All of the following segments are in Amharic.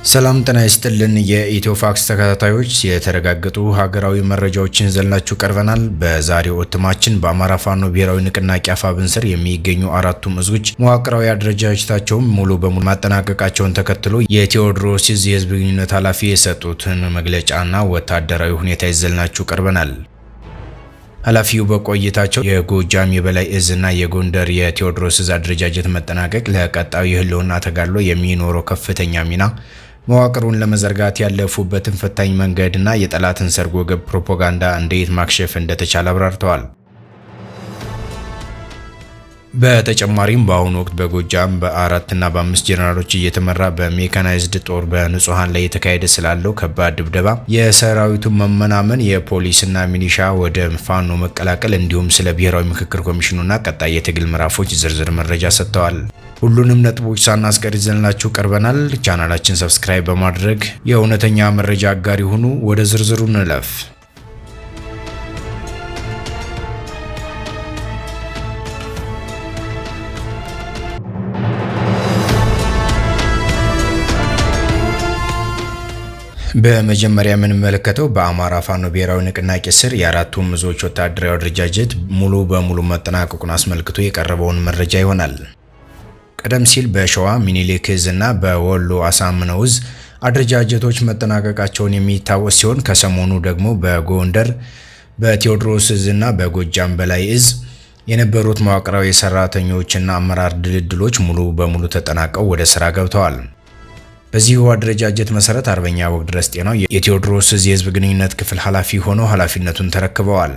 ሰላም ጤና ይስጥልን የኢትዮፋክስ ተከታታዮች የተረጋገጡ ሀገራዊ መረጃዎችን ይዘንላችሁ ቀርበናል። በዛሬው እትማችን በአማራ ፋኖ ብሔራዊ ንቅናቄ አፋብን ስር የሚገኙ አራቱም እዞች መዋቅራዊ አደረጃጀታቸውን ሙሉ በሙሉ ማጠናቀቃቸውን ተከትሎ የቴዎድሮስ ዕዝ የህዝብ ግንኙነት ኃላፊ የሰጡትን መግለጫና ወታደራዊ ሁኔታ ይዘንላችሁ ቀርበናል። ኃላፊው በቆይታቸው የጎጃም የበላይ ዕዝና የጎንደር የቴዎድሮስ ዕዝ አደረጃጀት መጠናቀቅ ለቀጣዩ የህልውና ተጋድሎ የሚኖረው ከፍተኛ ሚና መዋቅሩን ለመዘርጋት ያለፉበትን ፈታኝ መንገድና የጠላትን ሰርጎ ገብ ፕሮፓጋንዳ እንዴት ማክሸፍ እንደተቻለ አብራርተዋል። በተጨማሪም በአሁኑ ወቅት በጎጃም በ4 እና በ5 ጄኔራሎች እየተመራ በሜካናይዝድ ጦር በንጹሃን ላይ የተካሄደ ስላለው ከባድ ድብደባ፣ የሰራዊቱ መመናመን፣ የፖሊስና ሚሊሻ ወደ ፋኖ መቀላቀል እንዲሁም ስለ ብሔራዊ ምክክር ኮሚሽኑና ቀጣይ የትግል ምዕራፎች ዝርዝር መረጃ ሰጥተዋል። ሁሉንም ነጥቦች ሳናስቀር ይዘንላችሁ ቀርበናል። ቻናላችን ሰብስክራይብ በማድረግ የእውነተኛ መረጃ አጋር ይሁኑ። ወደ ዝርዝሩ እንለፍ። በመጀመሪያ የምንመለከተው በአማራ ፋኖ ብሔራዊ ንቅናቄ ስር የአራቱም እዞች ወታደራዊ አደረጃጀት ሙሉ በሙሉ መጠናቀቁን አስመልክቶ የቀረበውን መረጃ ይሆናል። ቀደም ሲል በሸዋ ሚኒሊክ ዕዝ እና በወሎ አሳምነው ዕዝ አደረጃጀቶች መጠናቀቃቸውን የሚታወስ ሲሆን ከሰሞኑ ደግሞ በጎንደር በቴዎድሮስ ዕዝ እና በጎጃም በላይ ዕዝ የነበሩት መዋቅራዊ የሰራተኞችና አመራር ድልድሎች ሙሉ በሙሉ ተጠናቀው ወደ ስራ ገብተዋል። በዚሁ አደረጃጀት መሰረት አርበኛ ወግድረስ ጤናው የቴዎድሮስ ዕዝ የህዝብ ግንኙነት ክፍል ኃላፊ ሆነው ኃላፊነቱን ተረክበዋል።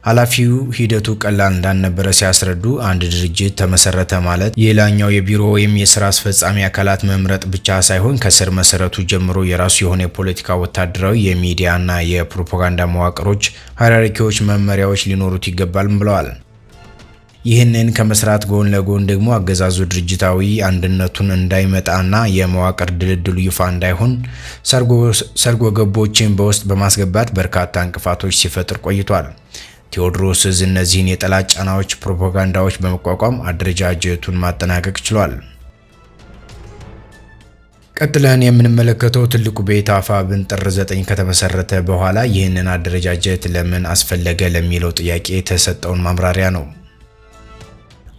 ኃላፊው ሂደቱ ቀላል እንዳልነበረ ሲያስረዱ አንድ ድርጅት ተመሰረተ ማለት የላኛው የቢሮ ወይም የስራ አስፈጻሚ አካላት መምረጥ ብቻ ሳይሆን ከስር መሰረቱ ጀምሮ የራሱ የሆነ የፖለቲካ፣ ወታደራዊ፣ የሚዲያና የፕሮፓጋንዳ መዋቅሮች፣ ሃይራርኪዎች፣ መመሪያዎች ሊኖሩት ይገባል ብለዋል። ይህንን ከመስራት ጎን ለጎን ደግሞ አገዛዙ ድርጅታዊ አንድነቱን እንዳይመጣና የመዋቅር ድልድሉ ይፋ እንዳይሆን ሰርጎ ገቦችን በውስጥ በማስገባት በርካታ እንቅፋቶች ሲፈጥር ቆይቷል። ቴዎድሮስ ዕዝ እነዚህን የጠላት ጫናዎች፣ ፕሮፓጋንዳዎች በመቋቋም አደረጃጀቱን ማጠናቀቅ ችሏል። ቀጥለን የምንመለከተው ትልቁ ቤት አፋብን ጥር 9 ከተመሰረተ በኋላ ይህንን አደረጃጀት ለምን አስፈለገ ለሚለው ጥያቄ የተሰጠውን ማብራሪያ ነው።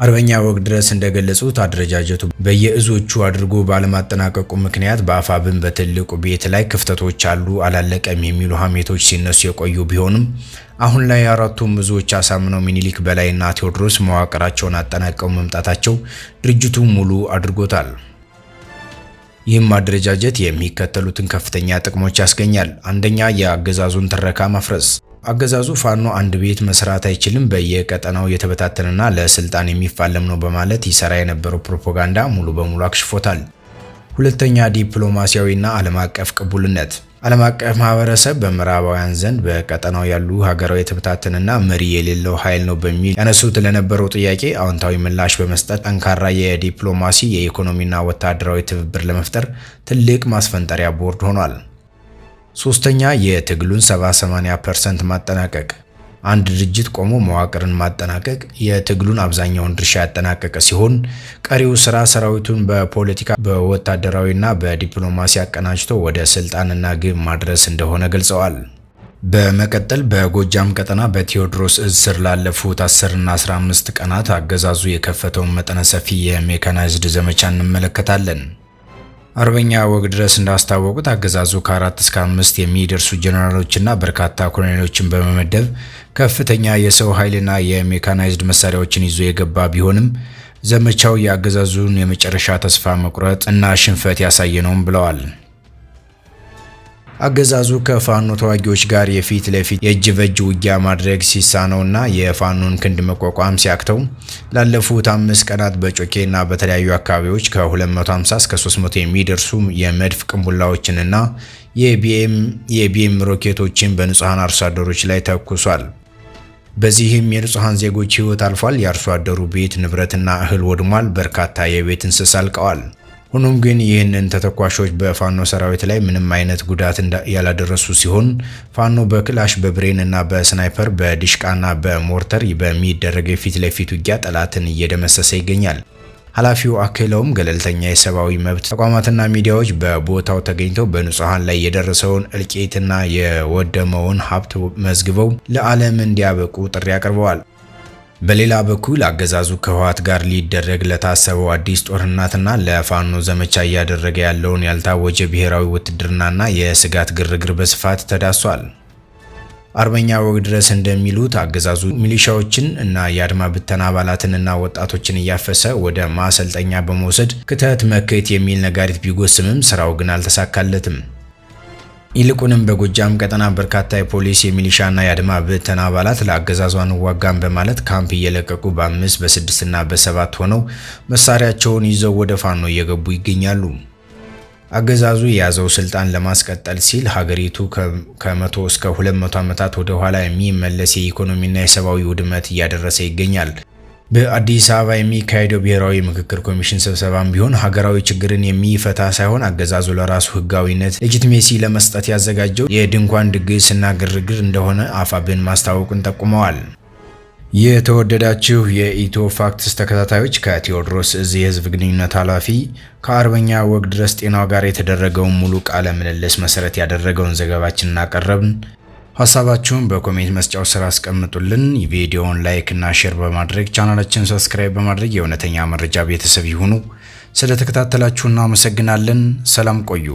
አርበኛ ወግድረስ እንደገለጹት አደረጃጀቱ በየእዞቹ አድርጎ ባለማጠናቀቁ ምክንያት በአፋብን በትልቁ ቤት ላይ ክፍተቶች አሉ፣ አላለቀም የሚሉ ሀሜቶች ሲነሱ የቆዩ ቢሆንም አሁን ላይ አራቱም እዞች አሳምነው፣ ሚኒሊክ፣ በላይና ቴዎድሮስ መዋቅራቸውን አጠናቀው መምጣታቸው ድርጅቱ ሙሉ አድርጎታል። ይህም አደረጃጀት የሚከተሉትን ከፍተኛ ጥቅሞች ያስገኛል። አንደኛ፣ የአገዛዙን ትረካ ማፍረስ። አገዛዙ ፋኖ አንድ ቤት መስራት አይችልም፣ በየቀጠናው የተበታተነና ለስልጣን የሚፋለም ነው በማለት ይሰራ የነበረው ፕሮፓጋንዳ ሙሉ በሙሉ አክሽፎታል። ሁለተኛ፣ ዲፕሎማሲያዊና ዓለም አቀፍ ቅቡልነት። ዓለም አቀፍ ማህበረሰብ በምዕራባውያን ዘንድ በቀጠናው ያሉ ሀገራዊ የተበታተነና መሪ የሌለው ኃይል ነው በሚል ያነሱት ለነበረው ጥያቄ አዎንታዊ ምላሽ በመስጠት ጠንካራ የዲፕሎማሲ፣ የኢኮኖሚና ወታደራዊ ትብብር ለመፍጠር ትልቅ ማስፈንጠሪያ ቦርድ ሆኗል። ሶስተኛ፣ የትግሉን 70-80% ማጠናቀቅ። አንድ ድርጅት ቆሞ መዋቅርን ማጠናቀቅ የትግሉን አብዛኛውን ድርሻ ያጠናቀቀ ሲሆን ቀሪው ስራ ሰራዊቱን በፖለቲካ፣ በወታደራዊና በዲፕሎማሲ አቀናጅቶ ወደ ስልጣንና ግብ ማድረስ እንደሆነ ገልጸዋል። በመቀጠል በጎጃም ቀጠና በቴዎድሮስ ዕዝ ስር ላለፉት 10 እና 15 ቀናት አገዛዙ የከፈተውን መጠነ ሰፊ የሜካናይዝድ ዘመቻ እንመለከታለን። አርበኛ ወግድረስ እንዳስታወቁት አገዛዙ ከ4 እስከ 5 የሚደርሱ ጄኔራሎችና በርካታ ኮሎኔሎችን በመመደብ ከፍተኛ የሰው ኃይልና የሜካናይዝድ መሳሪያዎችን ይዞ የገባ ቢሆንም ዘመቻው የአገዛዙን የመጨረሻ ተስፋ መቁረጥ እና ሽንፈት ያሳየ ነውም ብለዋል። አገዛዙ ከፋኖ ተዋጊዎች ጋር የፊት ለፊት የእጅ በእጅ ውጊያ ማድረግ ሲሳነውና የፋኖን ክንድ መቋቋም ሲያክተው ላለፉት 5 ቀናት በጮኬና በተለያዩ አካባቢዎች ከ250 እስከ 300 የሚደርሱ የመድፍ ቅንቡላዎችንና የቢኤም ሮኬቶችን በንጹሃን አርሶ አደሮች ላይ ተኩሷል። በዚህም የንጹሃን ዜጎች ህይወት አልፏል። የአርሶ አደሩ ቤት ንብረትና እህል ወድሟል። በርካታ የቤት እንስሳ አልቀዋል። ሆኖም ግን ይህንን ተተኳሾች በፋኖ ሰራዊት ላይ ምንም አይነት ጉዳት ያላደረሱ ሲሆን ፋኖ በክላሽ፣ በብሬን እና በስናይፐር፣ በዲሽቃና በሞርተር በሚደረግ የፊት ለፊት ውጊያ ጠላትን እየደመሰሰ ይገኛል። ኃላፊው አክለውም ገለልተኛ የሰብአዊ መብት ተቋማትና ሚዲያዎች በቦታው ተገኝተው በንጹሃን ላይ የደረሰውን እልቂትና የወደመውን ሀብት መዝግበው ለዓለም እንዲያበቁ ጥሪ አቅርበዋል። በሌላ በኩል አገዛዙ ከህወሓት ጋር ሊደረግ ለታሰበው አዲስ ጦርነትና ለፋኖ ዘመቻ እያደረገ ያለውን ያልታወጀ ብሔራዊ ውትድርናና የስጋት ግርግር በስፋት ተዳሷል። አርበኛ ወግድረስ እንደሚሉት አገዛዙ ሚሊሻዎችን እና የአድማ ብተና አባላትንና ወጣቶችን እያፈሰ ወደ ማሰልጠኛ በመውሰድ ክተት መክት የሚል ነጋሪት ቢጎስምም ስራው ግን አልተሳካለትም። ይልቁንም በጎጃም ቀጠና በርካታ የፖሊስ የሚሊሻና የአድማ ብተና አባላት ለአገዛዙ አንዋጋም በማለት ካምፕ እየለቀቁ በ5 በ6 እና በ7 ሆነው መሳሪያቸውን ይዘው ወደ ፋኖ እየገቡ ይገኛሉ። አገዛዙ የያዘው ስልጣን ለማስቀጠል ሲል ሀገሪቱ ከ100 እስከ 200 ዓመታት ወደ ኋላ የሚመለስ የኢኮኖሚና የሰብአዊ ውድመት እያደረሰ ይገኛል። በአዲስ አበባ የሚካሄደው ብሔራዊ ምክክር ኮሚሽን ስብሰባም ቢሆን ሀገራዊ ችግርን የሚፈታ ሳይሆን አገዛዙ ለራሱ ህጋዊነት ሌጂቲሜሲ ለመስጠት ያዘጋጀው የድንኳን ድግስና ግርግር እንደሆነ አፋብን ማስታወቁን ጠቁመዋል። የተወደዳችሁ የኢትዮ ፋክትስ ተከታታዮች ከቴዎድሮስ እዝ የህዝብ ግንኙነት ኃላፊ ከአርበኛ ወግድረስ ጤናው ጋር የተደረገውን ሙሉ ቃለ ምልልስ መሰረት ያደረገውን ዘገባችንን አቀረብን። ሐሳባችሁን በኮሜንት መስጫው ስራ አስቀምጡልን። ቪዲዮውን ላይክ እና ሼር በማድረግ ቻናላችንን ሰብስክራይብ በማድረግ የእውነተኛ መረጃ ቤተሰብ ይሁኑ። ስለተከታተላችሁና አመሰግናለን። ሰላም ቆዩ።